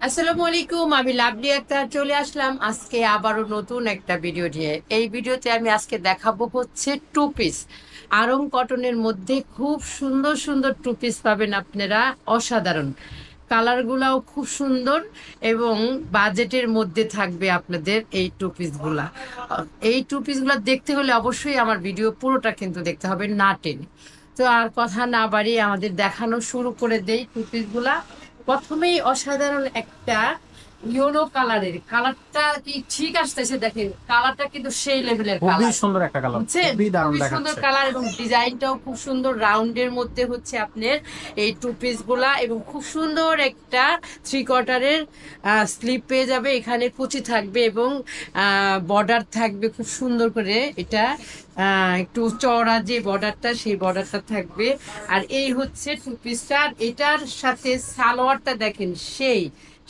আসসালামু আলাইকুম, আমি লাভলি আক্তার চলে আসলাম আজকে আবারও নতুন একটা ভিডিও নিয়ে। এই ভিডিওতে আমি আজকে দেখাবো হচ্ছে টু পিস। আরং কটনের মধ্যে খুব সুন্দর সুন্দর টু পিস পাবেন আপনারা, অসাধারণ। কালারগুলাও খুব সুন্দর এবং বাজেটের মধ্যে থাকবে আপনাদের এই টু পিসগুলা। এই টু পিসগুলা দেখতে হলে অবশ্যই আমার ভিডিও পুরোটা কিন্তু দেখতে হবে, না টেনে। তো আর কথা না বাড়িয়ে আমাদের দেখানো শুরু করে দেই টু পিসগুলা। প্রথমেই অসাধারণ একটা ইয়েলো কালারের, কালারটা কি ঠিক আসতেছে দেখেন, কালারটা কিন্তু সেই লেভেলের খুবই কালার, সুন্দর একটা কালার, বুঝছেন? খুবই দারুণ খুবই সুন্দর দেখাচ্ছে। কালার এবং ডিজাইনটাও খুব সুন্দর, রাউন্ডের মধ্যে হচ্ছে আপনার এই টু পিস গুলা এবং খুব সুন্দর একটা থ্রি কোয়ার্টারের স্লিপ পেয়ে যাবে। এখানে কুচি থাকবে এবং বর্ডার থাকবে খুব সুন্দর করে। এটা একটু চওড়া যে বর্ডারটা, সেই বর্ডারটা থাকবে। আর এই হচ্ছে টু পিসটা, এটার সাথে সালোয়ারটা দেখেন, সেই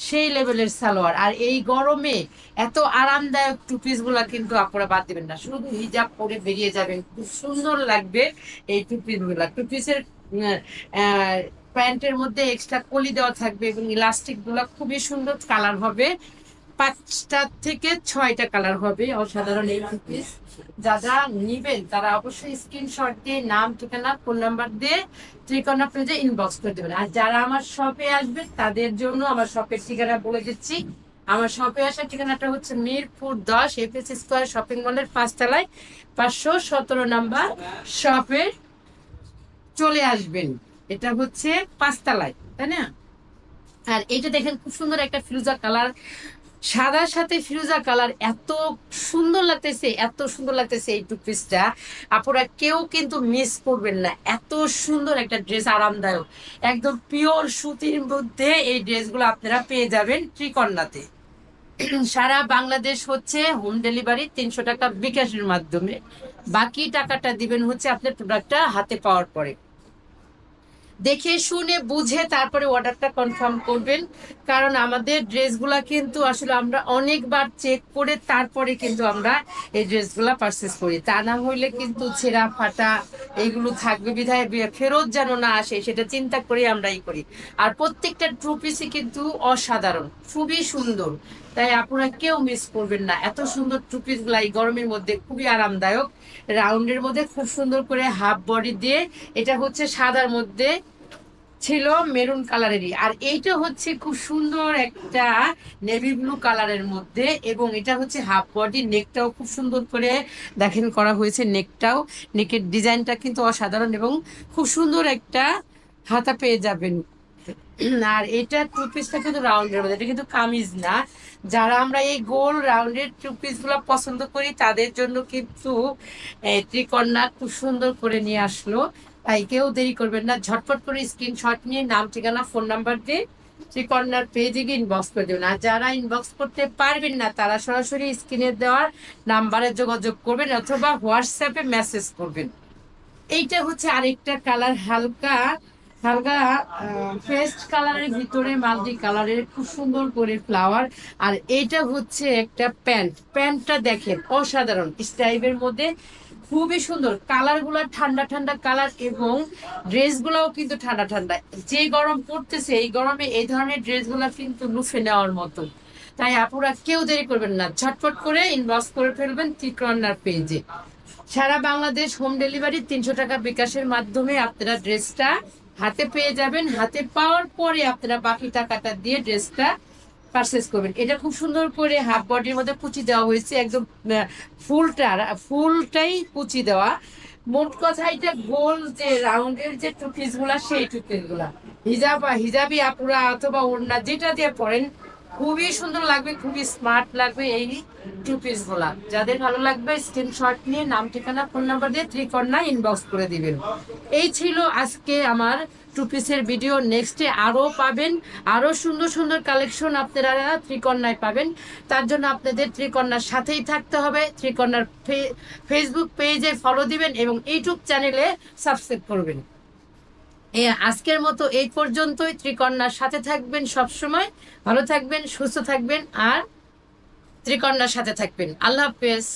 সেই লেভেলের সালোয়ার। আর এই গরমে এত আরামদায়ক টু পিস গুলা কিন্তু আপনারা বাদ দিবেন না, শুধু হিজাব পরে বেরিয়ে যাবেন, খুব সুন্দর লাগবে এই টু পিস গুলা। টু পিসের প্যান্টের মধ্যে এক্সট্রা কলি দেওয়া থাকবে এবং ইলাস্টিক গুলা খুবই সুন্দর, কালার হবে 5টা থেকে 6টা কালার হবে। অসাধারণ এই টু পিস। যারা নিবেন তারা অবশ্যই স্ক্রিনশট দিয়ে নাম, ঠিকানা, ফোন নাম্বার দিয়ে ত্রিকোণা পেজে ইনবক্স করে দেবেন। আর যারা আমার শপে আসবে তাদের জন্য আমার শপের ঠিকানা বলে দিচ্ছি। আমার শপে আসার ঠিকানাটা হচ্ছে মিরপুর 10 এফএস স্কোয়ার শপিং মলের 5 তলায় 517 নাম্বার শপে চলে আসবেন। এটা হচ্ছে 5 তলায়, তাই না? আর এইটা দেখেন, খুব সুন্দর একটা ফিরোজা কালার, সাদার সাথে ফিরোজা কালার, এত সুন্দর লাগতেছে, এত সুন্দর লাগতেছে এই টু পিসটা। আপনারা কেউ কিন্তু মিস করবেন না, এত সুন্দর একটা ড্রেস, আরামদায়ক, একদম পিওর সুতির মধ্যে এই ড্রেসগুলো আপনারা পেয়ে যাবেন ত্রিকন্যাতে। সারা বাংলাদেশ হচ্ছে হোম ডেলিভারি, 300 টাকা বিকাশের মাধ্যমে। বাকি টাকাটা দিবেন হচ্ছে আপনার প্রোডাক্টটা হাতে পাওয়ার পরে। দেখে শুনে বুঝে তারপরে অর্ডারটা কনফার্ম করবেন, কারণ আমাদের ড্রেসগুলা কিন্তু আসলে আমরা অনেকবার চেক করে তারপরে কিন্তু আমরা এই ড্রেসগুলা পারচেস করি। তা না হইলে কিন্তু ছেঁড়া ফাটা এগুলো থাকবে, বিধায় ফেরত যেন না আসে সেটা চিন্তা করে আমরা করি। আর প্রত্যেকটা ট্রু পিসই কিন্তু অসাধারণ, খুবই সুন্দর। তাই আপনারা কেউ মিস করবেন না, এত সুন্দর টু পিস গুলা এই গরমের মধ্যে খুবই আরামদায়ক। রাউন্ডের মধ্যে খুব সুন্দর করে হাফ বডি দিয়ে, এটা হচ্ছে সাদার মধ্যে ছিল মেরুন কালারেরই, আর এইটা হচ্ছে খুব সুন্দর একটা নেভি ব্লু কালারের মধ্যে, এবং এটা হচ্ছে হাফ বডি। নেকটাও খুব সুন্দর করে দেখেন করা হয়েছে, নেকটাও, নেকের ডিজাইনটা কিন্তু অসাধারণ এবং খুব সুন্দর একটা হাতা পেয়ে যাবেন। আর এটা টু পিসটা কিন্তু রাউন্ডের মধ্যে, এটা কিন্তু কামিজ না। যারা আমরা এই গোল রাউন্ডের টু পিস গুলো পছন্দ করি তাদের জন্য কিন্তু ত্রিকন্যা খুব সুন্দর করে নিয়ে আসলো। তাই কেউ দেরি করবেন না, ঝটপট করে স্ক্রিনশট নিয়ে নাম, ঠিকানা, ফোন নাম্বার দিয়ে ত্রিকন্যার পেজে গিয়ে ইনবক্স করে দেবেন। আর যারা ইনবক্স করতে পারবেন না তারা সরাসরি স্ক্রিনে দেওয়ার নাম্বারে যোগাযোগ করবেন অথবা হোয়াটসঅ্যাপে মেসেজ করবেন। এইটা হচ্ছে আরেকটা কালার, হালকা হালকা পেস্ট কালারের ভিতরে মাল্টি কালারের, খুব সুন্দর করে ফ্লাওয়ার। আর এইটা হচ্ছে একটা প্যান্ট, প্যান্টটা দেখেন অসাধারণ স্টাইপের মধ্যে, খুবই সুন্দর। কালার গুলা ঠান্ডা ঠান্ডা কালার এবং ড্রেস গুলাও কিন্তু ঠান্ডা ঠান্ডা। যে গরম পড়তেছে এই গরমে এই ধরনের ড্রেস গুলা কিন্তু লুফে নেওয়ার মতো। তাই আপুরা কেউ দেরি করবেন না, ঝটপট করে ইনবক্স করে ফেলবেন ত্রিকর্ণার পেজে। সারা বাংলাদেশ হোম ডেলিভারি, 300 টাকা বিকাশের মাধ্যমে আপনারা ড্রেসটা হাতে পেয়ে যাবেন। হাতে পাওয়ার পরে আপনারা বাকি টাকাটা দিয়ে ড্রেসটা পারচেস করবেন। এটা খুব সুন্দর করে হাফ বডির মধ্যে কুচি দেওয়া হয়েছে, একদম ফুলটা, ফুলটাই কুচি দেওয়া। মোট কথা এটা গোল যে রাউন্ডের যে টুপিস গুলা, সেই টুপিস গুলা হিজাবি আপুরা অথবা ওড়না যেটা দিয়ে পরেন খুবই সুন্দর লাগবে, খুবই স্মার্ট লাগবে এই টু পিস গুলা। যাদের ভালো লাগবে স্ক্রিনশট নিয়ে নাম, ঠিকানা, ফোন নাম্বার দিয়ে ত্রিকন্যা ইনবক্স করে দিবেন। এই ছিল আজকে আমার টু পিসের ভিডিও। নেক্সটে আরো পাবেন, আরো সুন্দর সুন্দর কালেকশন আপনারা ত্রিকন্যায় পাবেন। তার জন্য আপনাদের ত্রিকন্যার সাথেই থাকতে হবে। ত্রিকন্যার ফেসবুক পেজে ফলো দিবেন এবং ইউটিউব চ্যানেলে সাবস্ক্রাইব করবেন। আজকের মতো এই পর্যন্তই। ত্রিকন্যার সাথে থাকবেন সব সময়, ভালো থাকবেন, সুস্থ থাকবেন, আর ত্রিকন্যার সাথে থাকবেন। আল্লাহ হাফেজ।